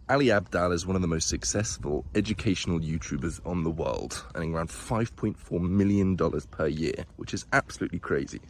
Ali Abdaal is one of the most successful educational YouTubers on the world, earning around $5.4 million per year, which is absolutely crazy.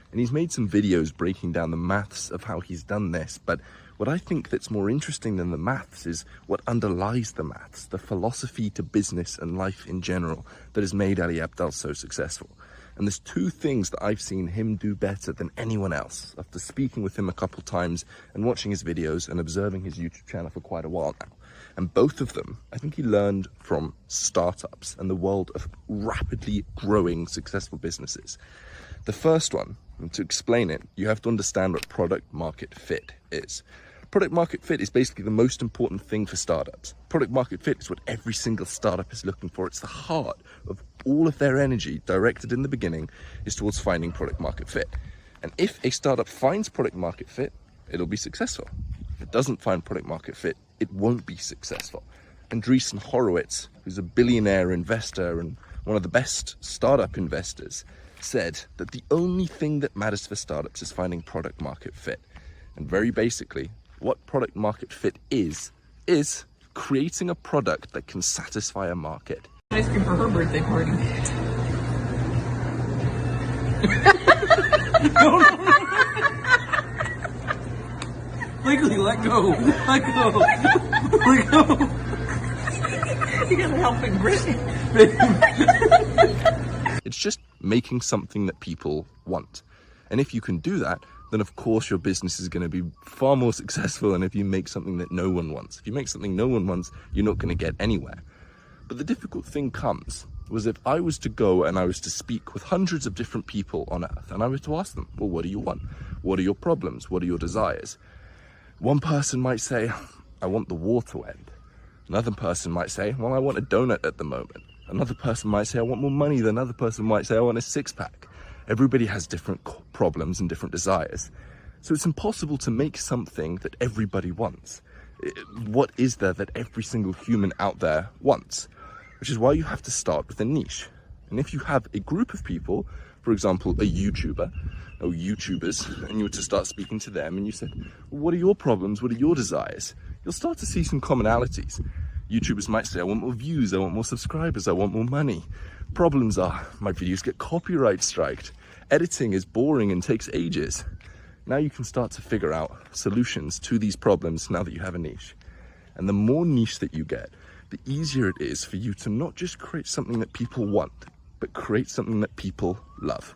And he's made some videos breaking down the maths of how he's done this, but what I think that's more interesting than the maths is what underlies the maths, the philosophy to business and life in general that has made Ali Abdaal so successful. And there's two things that I've seen him do better than anyone else after speaking with him a couple times and watching his videos and observing his YouTube channel for quite a while now. And both of them, I think he learned from startups and the world of rapidly growing successful businesses. The first one, and to explain it, you have to understand what product market fit is. Product market fit is basically the most important thing for startups. Product market fit is what every single startup is looking for. It's the heart of all of their energy directed in the beginning is towards finding product market fit. And if a startup finds product market fit, it'll be successful. If it doesn't find product market fit, it won't be successful. Andreessen Horowitz, who's a billionaire investor and one of the best startup investors, said that the only thing that matters for startups is finding product market fit. And very basically, what product market fit is creating a product that can satisfy a market. Ice cream for her birthday party. Legally, let go. Let go. Let go. You got a helping grip. It's just making something that people want. And if you can do that, then of course your business is going to be far more successful than if you make something that no one wants. If you make something no one wants, you're not going to get anywhere. But the difficult thing was if I was to go and I was to speak with hundreds of different people on earth and I was to ask them, well, what do you want? What are your problems? What are your desires? One person might say, I want the war to end. Another person might say, well, I want a donut at the moment. Another person might say, I want more money. Another person might say, I want a six-pack. Everybody has different problems and different desires. So it's impossible to make something that everybody wants. What is there that every single human out there wants? Which is why you have to start with a niche. And if you have a group of people, for example, a YouTuber or YouTubers, and you were to start speaking to them and you said, well, what are your problems? What are your desires? You'll start to see some commonalities. YouTubers might say, I want more views, I want more subscribers, I want more money. Problems are, my videos get copyright striked. Editing is boring and takes ages. Now you can start to figure out solutions to these problems now that you have a niche. And the more niche that you get, the easier it is for you to not just create something that people want, but create something that people love.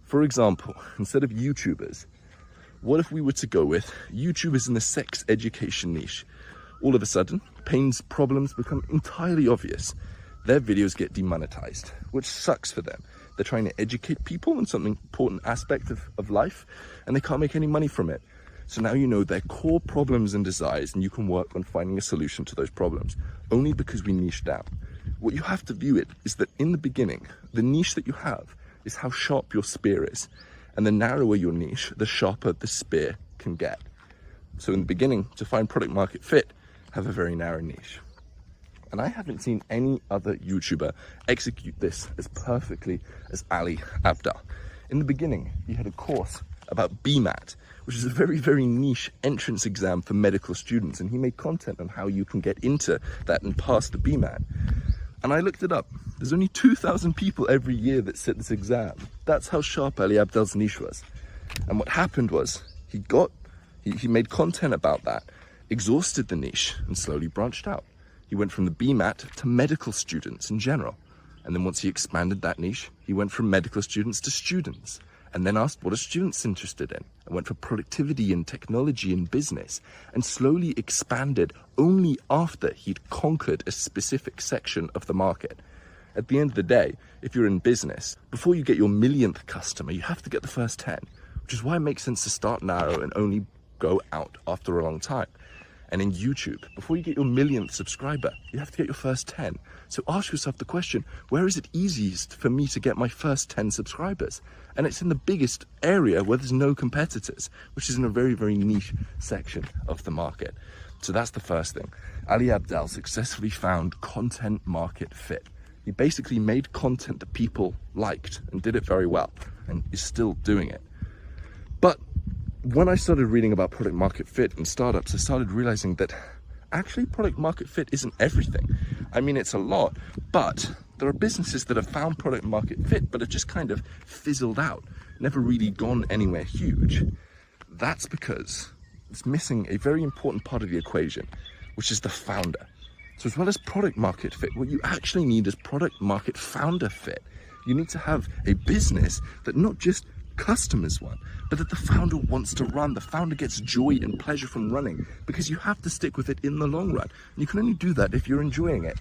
For example, instead of YouTubers, what if we were to go with YouTubers in the sex education niche? All of a sudden, pain's problems become entirely obvious. Their videos get demonetized, which sucks for them. They're trying to educate people on some important aspect of life, and they can't make any money from it. So now you know their core problems and desires, and you can work on finding a solution to those problems, only because we niche down. What you have to view it is that in the beginning, the niche that you have is how sharp your spear is. And the narrower your niche, the sharper the spear can get. So in the beginning, to find product market fit, have a very narrow niche. And I haven't seen any other YouTuber execute this as perfectly as Ali Abdaal. In the beginning, he had a course about BMAT, which is a very, very niche entrance exam for medical students. And he made content on how you can get into that and pass the BMAT. And I looked it up. There's only 2,000 people every year that sit this exam. That's how sharp Ali Abdaal's niche was. And what happened was he made content about that, exhausted the niche, and slowly branched out. He went from the BMAT to medical students in general. And then once he expanded that niche, he went from medical students to students, and then asked what are students interested in, and went for productivity and technology and business, and slowly expanded only after he'd conquered a specific section of the market. At the end of the day, if you're in business, before you get your millionth customer, you have to get the first 10, which is why it makes sense to start narrow and only go out after a long time. And in YouTube, before you get your millionth subscriber, you have to get your first 10. So ask yourself the question, where is it easiest for me to get my first 10 subscribers? And it's in the biggest area where there's no competitors, which is in a very, very niche section of the market. So that's the first thing. Ali Abdaal successfully found content market fit. He basically made content that people liked and did it very well, and is still doing it. But when I started reading about product market fit and startups, I started realizing that actually product market fit isn't everything. I mean, it's a lot, but there are businesses that have found product market fit, but have just kind of fizzled out, never really gone anywhere huge. That's because it's missing a very important part of the equation, which is the founder. So as well as product market fit, what you actually need is product market founder fit. You need to have a business that not just customers want, but that the founder wants to run. The founder gets joy and pleasure from running, because you have to stick with it in the long run. And you can only do that if you're enjoying it.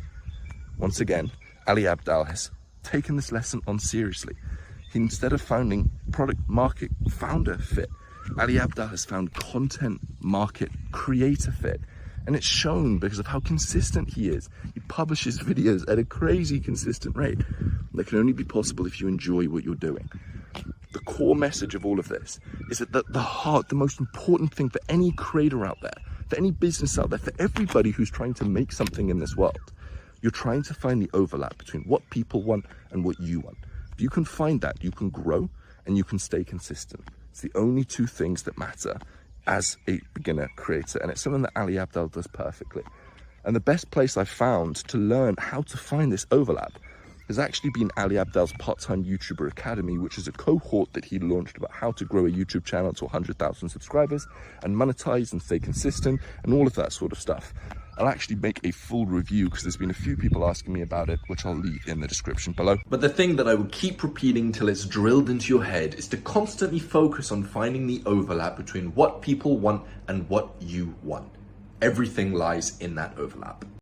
Once again, Ali Abdaal has taken this lesson on seriously. Instead of founding product market founder fit, Ali Abdaal has found content market creator fit. And it's shown because of how consistent he is. He publishes videos at a crazy consistent rate. That can only be possible if you enjoy what you're doing. The core message of all of this is that the most important thing for any creator out there, for any business out there, for everybody who's trying to make something in this world, you're trying to find the overlap between what people want and what you want. If you can find that, you can grow and you can stay consistent. It's the only two things that matter as a beginner creator, and it's something that Ali Abdaal does perfectly. And the best place I've found to learn how to find this overlap has actually been Ali Abdaal's part-time YouTuber Academy, which is a cohort that he launched about how to grow a YouTube channel to 100,000 subscribers and monetize and stay consistent and all of that sort of stuff. I'll actually make a full review because there's been a few people asking me about it, which I'll leave in the description below. But the thing that I will keep repeating till it's drilled into your head is to constantly focus on finding the overlap between what people want and what you want. Everything lies in that overlap.